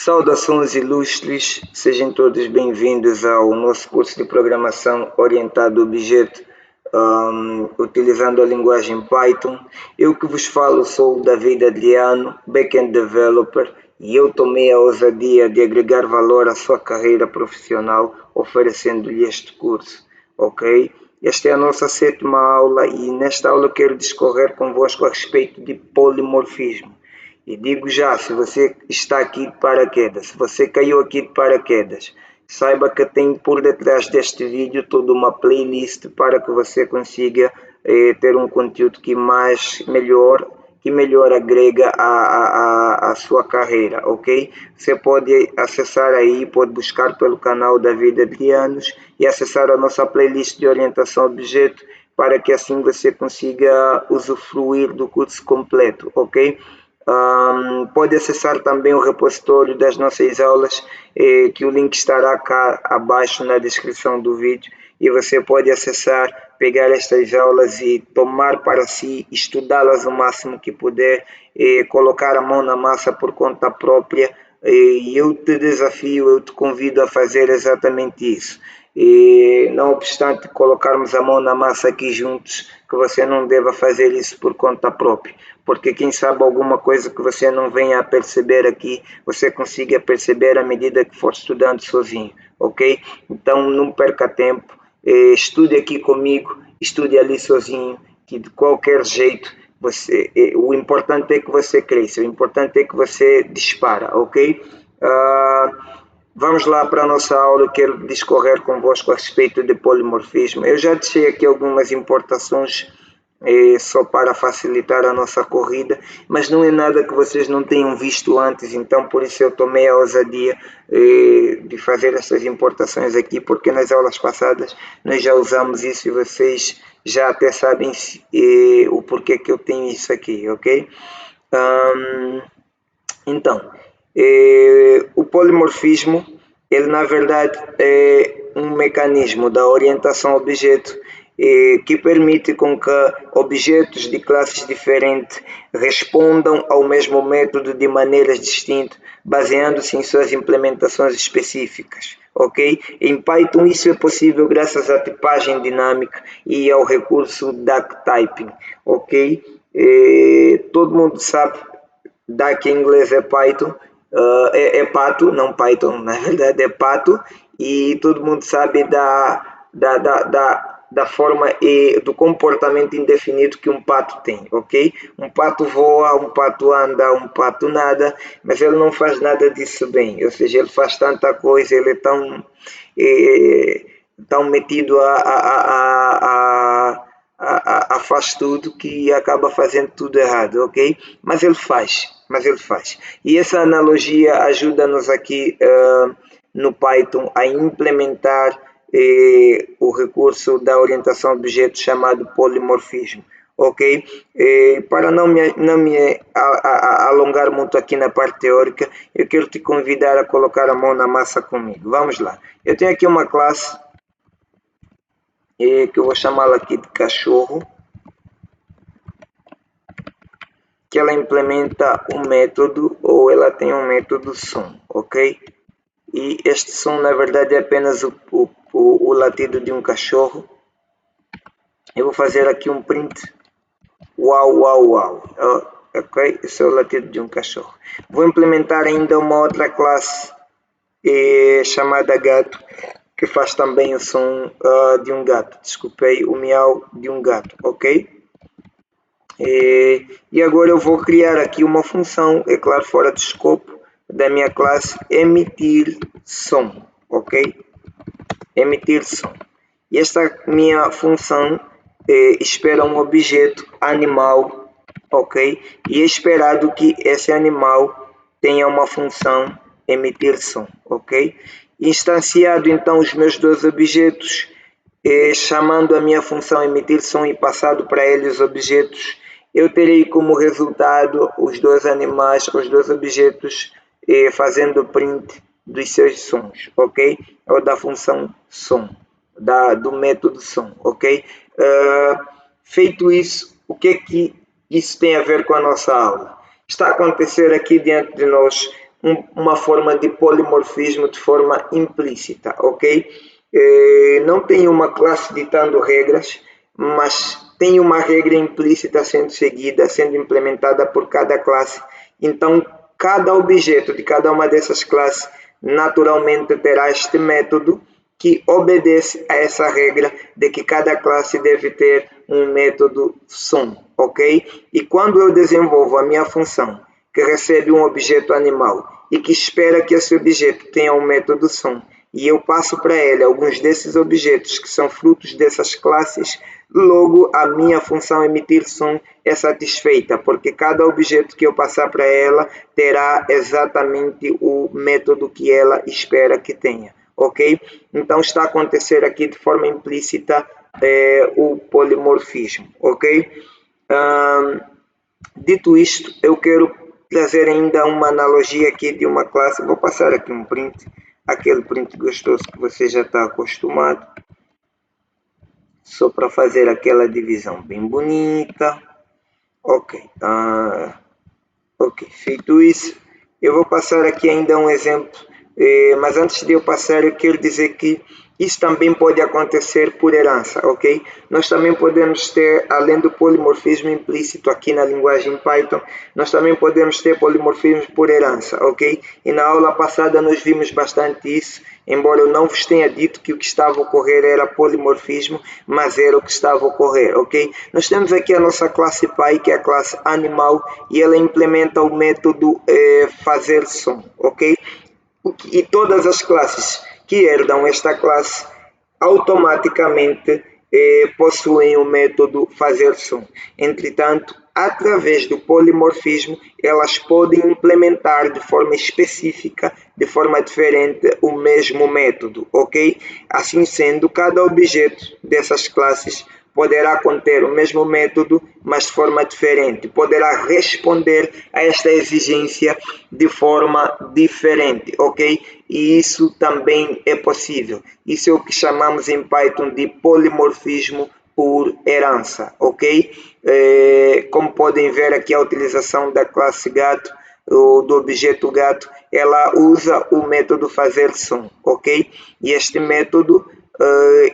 Saudações ilustres, sejam todos bem-vindos ao nosso curso de programação orientado a objeto, utilizando a linguagem Python. Eu que vos falo sou o David Adriano, Backend Developer, e eu tomei a ousadia de agregar valor à sua carreira profissional oferecendo-lhe este curso, ok? Esta é a nossa 7ª aula e nesta aula eu quero discorrer convosco a respeito de polimorfismo. E digo já, se você está aqui de paraquedas, se você caiu aqui de paraquedas, saiba que tem por detrás deste vídeo toda uma playlist para que você consiga ter um conteúdo que melhor agrega a sua carreira, ok? Você pode acessar aí, pode buscar pelo canal David Adrianos e acessar a nossa playlist de orientação a objeto para que assim você consiga usufruir do curso completo, ok? Pode acessar também o repositório das nossas aulas, que o link estará cá abaixo na descrição do vídeo, e você pode acessar, pegar estas aulas e tomar para si, estudá-las o máximo que puder, colocar a mão na massa por conta própria, e eu te desafio, eu te convido a fazer exatamente isso. E não obstante colocarmos a mão na massa aqui juntos, que você não deva fazer isso por conta própria, porque quem sabe alguma coisa que você não venha a perceber aqui, você consiga perceber à medida que for estudando sozinho, ok? Então não perca tempo, estude aqui comigo, estude ali sozinho, que de qualquer jeito, o importante é que você cresça, o importante é que você dispara, ok? Vamos lá para a nossa aula. Eu quero discorrer convosco a respeito de polimorfismo. Eu já deixei aqui algumas importações só para facilitar a nossa corrida, mas não é nada que vocês não tenham visto antes, então por isso eu tomei a ousadia de fazer essas importações aqui, porque nas aulas passadas nós já usamos isso e vocês já até sabem o porquê que eu tenho isso aqui, ok? Então, o polimorfismo, ele na verdade é um mecanismo da orientação a objeto que permite com que objetos de classes diferentes respondam ao mesmo método de maneiras distintas, baseando-se em suas implementações específicas, ok? Em Python isso é possível graças à tipagem dinâmica e ao recurso duck-typing, ok? Todo mundo sabe, duck em inglês é Python, é pato, não Python, na verdade é pato, e todo mundo sabe da forma e do comportamento indefinido que um pato tem, ok? Um pato voa, um pato anda, um pato nada, mas ele não faz nada disso bem, ou seja, ele faz tanta coisa, ele é tão metido a faz tudo que acaba fazendo tudo errado, ok? Mas ele faz. E essa analogia ajuda-nos aqui no Python a implementar o recurso da orientação a objetos chamado polimorfismo, ok? Para não me alongar muito aqui na parte teórica, eu quero te convidar a colocar a mão na massa comigo. Vamos lá. Eu tenho aqui uma classe que eu vou chamá-la aqui de cachorro, que ela implementa um método, ou ela tem um método som, ok? E este som na verdade é apenas o latido de um cachorro. Eu vou fazer aqui um print, uau, uau, uau, ok? Esse é o latido de um cachorro. Vou implementar ainda uma outra classe chamada gato, que faz também o som de um gato, desculpei, o miau de um gato, ok? E agora eu vou criar aqui uma função, é claro, fora do escopo da minha classe, emitir som, ok? Emitir som. E esta minha função espera um objeto animal, ok? E é esperado que esse animal tenha uma função emitir som, ok? Instanciado então os meus dois objetos, chamando a minha função emitir som e passado para eles os objetos, eu terei como resultado os dois animais, os dois objetos fazendo print dos seus sons, ok? Ou da função som, do método som, ok? Feito isso, o que é que isso tem a ver com a nossa aula? Está a acontecer aqui diante de nós uma forma de polimorfismo de forma implícita, ok? Não tem uma classe ditando regras, mas tem uma regra implícita sendo seguida, sendo implementada por cada classe. Então, cada objeto de cada uma dessas classes naturalmente terá este método que obedece a essa regra de que cada classe deve ter um método sum, ok? E quando eu desenvolvo a minha função que recebe um objeto animal e que espera que esse objeto tenha um método sum, e eu passo para ele alguns desses objetos que são frutos dessas classes, logo a minha função emitir sum é satisfeita, porque cada objeto que eu passar para ela terá exatamente o método que ela espera que tenha, ok? Então está a acontecer aqui de forma implícita o polimorfismo, ok? Dito isto, eu quero trazer ainda uma analogia aqui de uma classe. Vou passar aqui um print, aquele print gostoso que você já está acostumado, só para fazer aquela divisão bem bonita. Ok, ok, feito isso, eu vou passar aqui ainda um exemplo, mas antes de eu passar, eu quero dizer que isso também pode acontecer por herança, ok? Nós também podemos ter, além do polimorfismo implícito aqui na linguagem Python, nós também podemos ter polimorfismo por herança, ok? E na aula passada nós vimos bastante isso, embora eu não vos tenha dito que o que estava a ocorrer era polimorfismo, mas era o que estava a ocorrer, ok? Nós temos aqui a nossa classe Py, que é a classe animal, e ela implementa o método fazer som, ok? E todas as classes que herdam esta classe automaticamente possuem o método fazer som. Entretanto, através do polimorfismo, elas podem implementar de forma específica, de forma diferente, o mesmo método, ok? Assim sendo, cada objeto dessas classes poderá conter o mesmo método, mas de forma diferente. Poderá responder a esta exigência de forma diferente, ok? E isso também é possível. Isso é o que chamamos em Python de polimorfismo por herança, ok? Como podem ver aqui, a utilização da classe gato, do objeto gato, ela usa o método fazer som, ok? E este método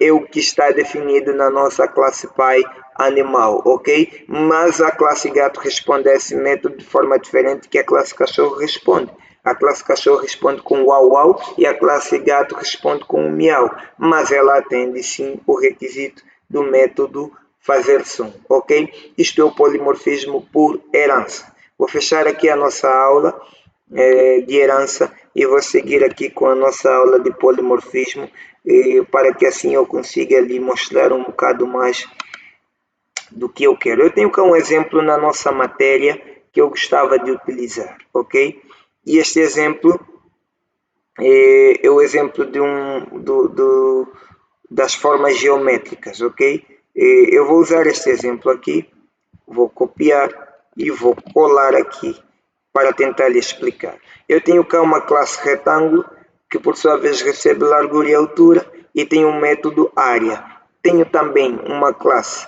é o que está definido na nossa classe Py animal, ok? Mas a classe gato responde a esse método de forma diferente que a classe cachorro responde. A classe cachorro responde com uau uau e a classe gato responde com miau, mas ela atende sim o requisito do método fazer som, ok? Isto é o polimorfismo por herança. Vou fechar aqui a nossa aula de herança e vou seguir aqui com a nossa aula de polimorfismo para que assim eu consiga lhe mostrar um bocado mais do que eu quero. Eu tenho cá um exemplo na nossa matéria que eu gostava de utilizar, ok? E este exemplo é o exemplo de das formas geométricas, ok? Eu vou usar este exemplo aqui, vou copiar e vou colar aqui para tentar lhe explicar. Eu tenho cá uma classe retângulo, que por sua vez recebe largura e altura, e tenho um método área. Tenho também uma classe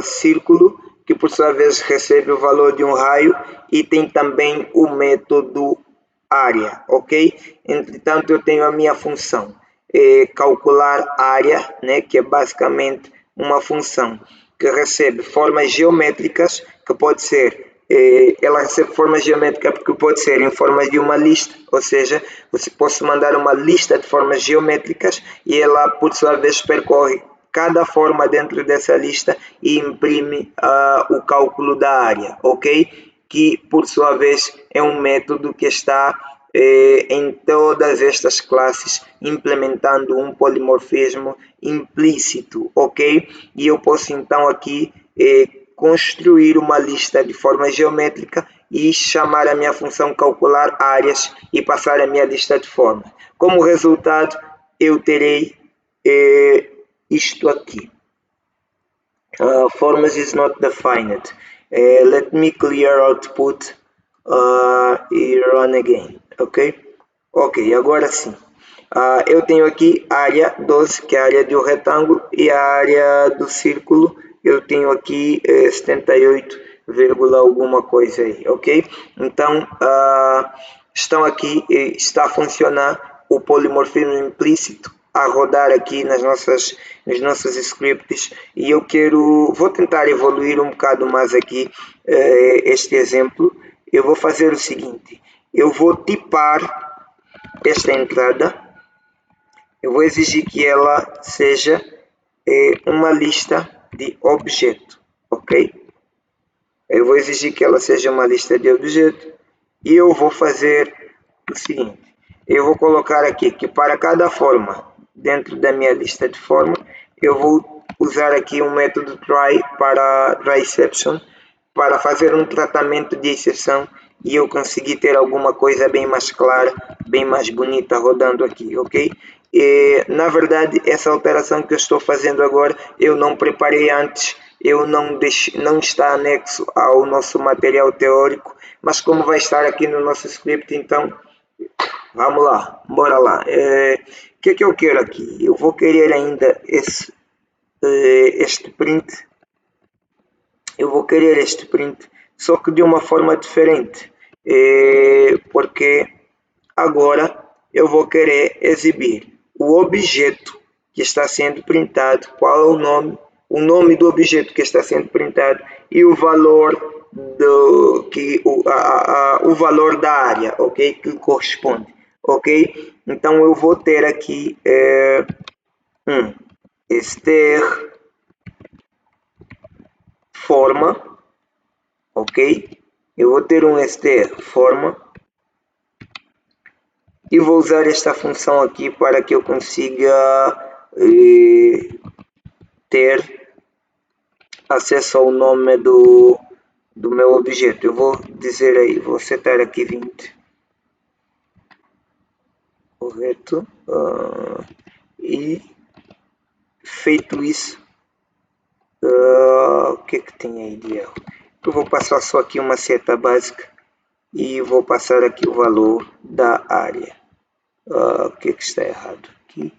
círculo, que por sua vez recebe o valor de um raio, e tem também o método área, ok? Entretanto, eu tenho a minha função calcular área, né, que é basicamente uma função que recebe formas geométricas, que pode ser ela recebe forma geométrica porque pode ser em forma de uma lista, ou seja, você pode mandar uma lista de formas geométricas e ela, por sua vez, percorre cada forma dentro dessa lista e imprime o cálculo da área, ok? Que, por sua vez, é um método que está em todas estas classes, implementando um polimorfismo implícito, ok? E eu posso, então, aqui construir uma lista de forma geométrica e chamar a minha função calcular áreas e passar a minha lista de formas. Como resultado, eu terei isto aqui. Formas is not defined. Let me clear output e run again, ok? Ok, agora sim. Eu tenho aqui a área 12, que é a área de um retângulo, e a área do círculo, eu tenho aqui 78, alguma coisa aí, ok? Então, estão aqui e está a funcionar o polimorfismo implícito a rodar aqui nos nossos scripts, e vou tentar evoluir um bocado mais aqui este exemplo. Eu vou fazer o seguinte: eu vou tipar esta entrada, eu vou exigir que ela seja uma lista de objeto, ok? Eu vou exigir que ela seja uma lista de objeto e eu vou fazer o seguinte: eu vou colocar aqui que para cada forma dentro da minha lista de forma, eu vou usar aqui um método try exception para fazer um tratamento de exceção e eu conseguir ter alguma coisa bem mais clara, bem mais bonita rodando aqui, ok? E, na verdade, essa alteração que eu estou fazendo agora, eu não preparei antes, não está anexo ao nosso material teórico, mas como vai estar aqui no nosso script, então vamos lá, bora lá. O que eu quero aqui? Eu vou querer ainda este print. Eu vou querer este print, só que de uma forma diferente, porque agora eu vou querer exibir o objeto que está sendo printado, qual é o nome do objeto que está sendo printado e o valor o valor da área, ok, que corresponde, ok? Então eu vou ter aqui str forma, ok? Eu vou ter um str forma e vou usar esta função aqui para que eu consiga ter acesso ao nome do meu objeto. Eu vou dizer aí, vou setar aqui 20, correto? E feito isso, o que tem aí de erro? Eu vou passar só aqui uma seta básica e vou passar aqui o valor da área. O que está errado aqui?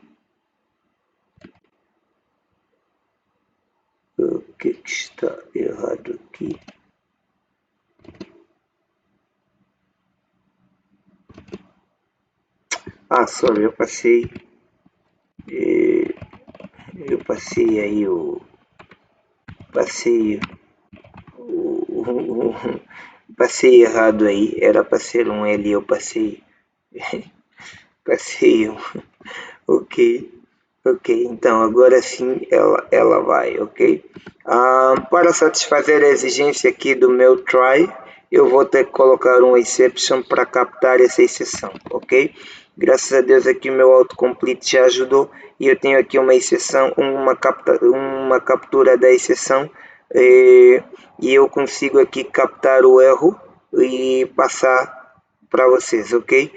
O que está errado aqui? Sorry, eu passei aí passei errado aí, era para ser um L, eu passei um. Ok, então agora sim ela vai, ok? Para satisfazer a exigência aqui do meu try, eu vou ter que colocar um exception para captar essa exceção, ok? Graças a Deus aqui o meu autocomplete já ajudou e eu tenho aqui uma exceção, uma captura da exceção e eu consigo aqui captar o erro e passar para vocês, ok?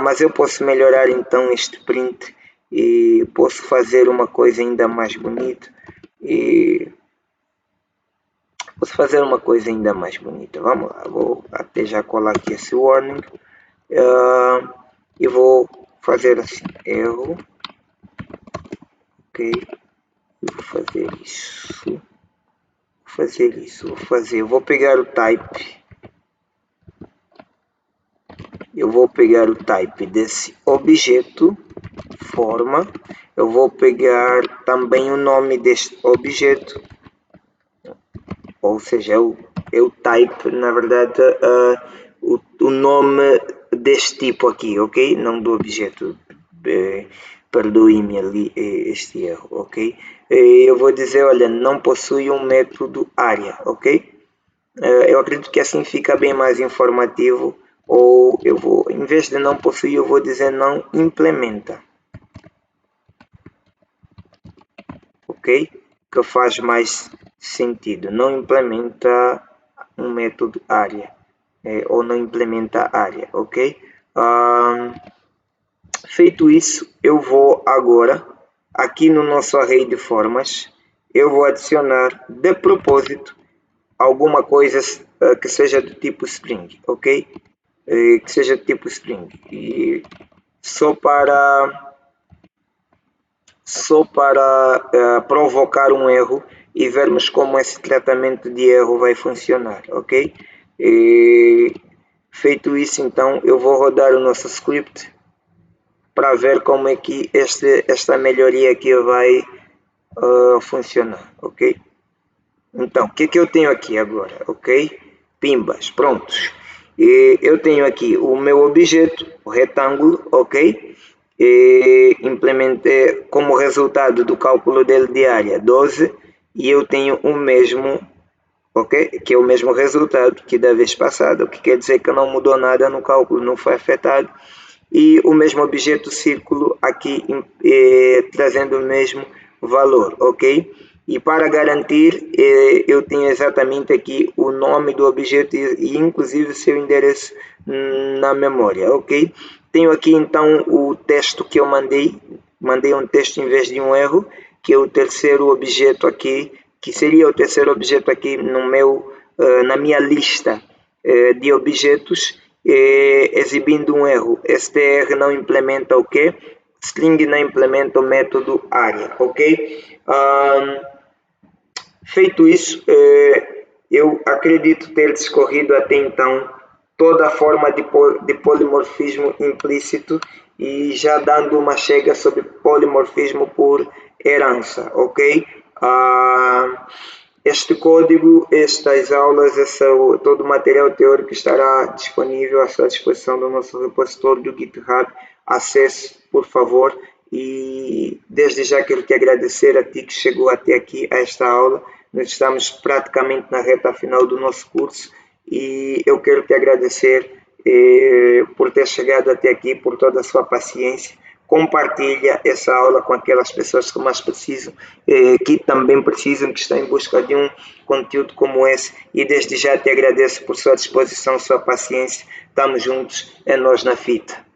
Mas eu posso melhorar então este print e posso fazer uma coisa ainda mais bonita vamos lá, vou até já colar aqui esse warning e vou fazer assim, erro, ok, vou fazer isso, eu vou pegar o type, desse objeto forma, eu vou pegar também o nome deste objeto, ou seja, eu type na verdade o nome deste tipo aqui, ok? Não do objeto, perdoe-me ali este erro, ok? Eu vou dizer, olha, não possui um método área, ok? Eu acredito que assim fica bem mais informativo, ou em vez de não possuir, eu vou dizer não implementa, ok? Que faz mais sentido, não implementa um método área, ou não implementa área, ok? Feito isso, eu vou agora, aqui no nosso array de formas, eu vou adicionar de propósito alguma coisa que seja do tipo string, ok? Que seja do tipo string. E só para provocar um erro e vermos como esse tratamento de erro vai funcionar, ok? Feito isso, então eu vou rodar o nosso script para ver como é que esta melhoria aqui vai funcionar, ok? Então, o que eu tenho aqui agora, ok? Pimbas, prontos. E eu tenho aqui o meu objeto, o retângulo, ok? E implementei como resultado do cálculo dele de área 12 e eu tenho o mesmo, ok? Que é o mesmo resultado que da vez passada, o que quer dizer que não mudou nada no cálculo, não foi afetado. E o mesmo objeto círculo aqui trazendo o mesmo valor, ok? E para garantir, eu tenho exatamente aqui o nome do objeto e inclusive seu endereço na memória, ok? Tenho aqui então o texto que eu mandei um texto em vez de um erro, que é o terceiro objeto aqui, que seria o terceiro objeto aqui na minha lista de objetos, exibindo um erro. Str não implementa o quê? String não implementa o método área, ok? Feito isso, eu acredito ter discorrido até então toda a forma de polimorfismo implícito e já dando uma chega sobre polimorfismo por herança, ok? Este código, estas aulas, todo o material teórico estará disponível à sua disposição no nosso repositório do GitHub. Acesse, por favor, e desde já quero te agradecer a ti que chegou até aqui a esta aula. Nós estamos praticamente na reta final do nosso curso e eu quero te agradecer por ter chegado até aqui, por toda a sua paciência. Compartilha essa aula com aquelas pessoas que mais precisam, que também precisam, que estão em busca de um conteúdo como esse. E desde já te agradeço por sua disposição, sua paciência. Estamos juntos, é nós na fita.